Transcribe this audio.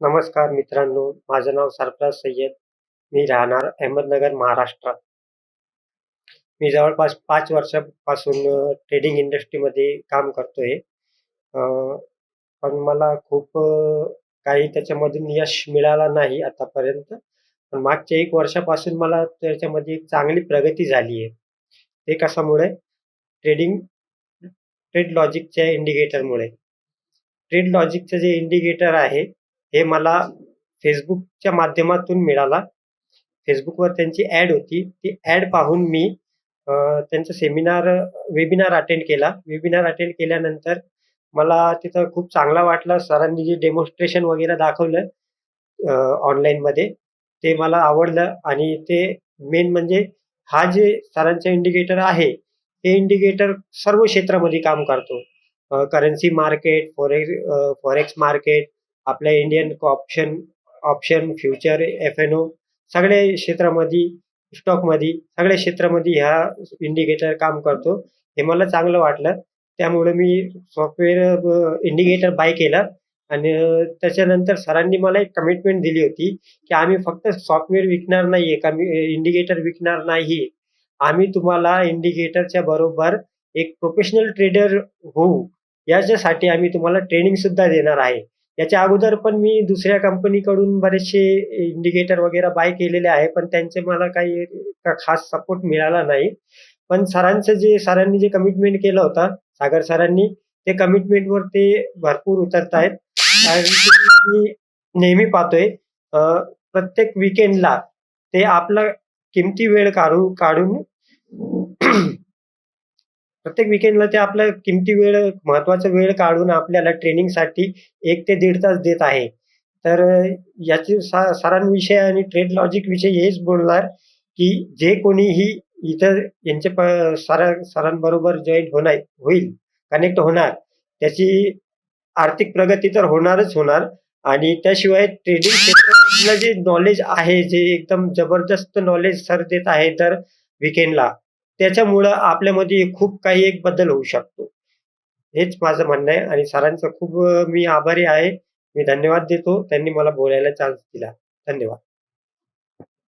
नमस्कार मित्रांनो, माझं नाव सरफराज सय्यद. मी राहणार अहमदनगर, महाराष्ट्र. मी जवळपास 5 वर्षापासून ट्रेडिंग इंडस्ट्रीमध्ये काम करतोय. अ, पण मला खूप काही त्याच्यामधून यश मिळालं नाही आतापर्यंत. पण मागच्या 1 वर्षापासून मला त्याच्यामध्ये एक चांगली प्रगती झाली आहे. ते कशामुळे? ट्रेडिंग ट्रेड लॉजिकच्या इंडिकेटरमुळे. ट्रेड लॉजिकचं जे इंडिकेटर आहे, हे मला Facebookच्या माध्यमातून मिळाला. Facebookवर त्यांची ॲड होती. ती ॲड पाहून मी त्यांचा वेबिनार अटेंड केला. वेबिनार अटेंड केल्यानंतर मला तिथं खूप चांगला वाटला. सरांनी जे डेमॉन्स्ट्रेशन वगैरे दाखवलं अ, ऑनलाईनमध्ये ते मला आवडलं आणि ते मेन म्हणजे हा जे सरांचा इंडिकेटर आहे, हे इंडिकेटर सर्व क्षेत्रामध्ये काम करतो. करन्सी मार्केट, फॉरेक्स मार्केट, आपल्या इंडियन ऑप्शन ऑप्शन, फ्युचर, एफ-एन-ओ सगळ्या क्षेत्रामध्ये, स्टॉकमध्ये सगळ्या क्षेत्रामध्ये ह्या इंडिकेटर काम करतो. हे मला चांगलं वाटलं. त्यामुळे मी इंडिकेटर बाय केलं आणि त्याच्यानंतर सरांनी मला एक कमिटमेंट दिली होती, की आम्ही फक्त सॉफ्टवेअर विकणार नाहीये, इंडिकेटर विकणार नाही. आम्ही तुम्हाला इंडिकेटरच्या बरोबर एक प्रोफेशनल ट्रेडर होऊ, याच्यासाठी आम्ही तुम्हाला ट्रेनिंग सुद्धा देणार आहे. याच्या अगोदर पण मी दुसऱ्या कंपनीकडून बरेचसे इंडिकेटर वगैरे बाय केलेले आहे, पण त्यांचे मला काही खास सपोर्ट मिळाला नाही. पण सरांनी जे कमिटमेंट केलं होतं, सागर सरांनी, ते कमिटमेंटवर ते भरपूर उतरतायत. कारण की मी नेहमी पाहतोय अ, प्रत्येक वीकेंडला ते आपला किमती वेळ काढून प्रत्येक वीकेंडला ते आपला महत्त्वाचा वेळ काढून आपल्याला ट्रेनिंगसाठी 1 ते 1.5 तास देत आहे. तर याची सरांविषयी आणि ट्रेड लॉजिक विषयी हेच बोलणार, की जे कोणीही इथं यांच्या सरांबरोबर होईल, कनेक्ट होणार, त्याची आर्थिक प्रगती तर होणारच होणार आणि त्याशिवाय ट्रेडिंग क्षेत्रातलं जे नॉलेज आहे, जे एकदम जबरदस्त नॉलेज सर देत आहे दर वीकेंडला, त्याच्यामुळं आपल्यामध्ये खूप काही एक बदल होऊ शकतो. हेच माझं म्हणणं आहे आणि सरांचं खूप मी आभारी आहे. मी धन्यवाद देतो. त्यांनी मला बोलायला चान्स दिला. धन्यवाद.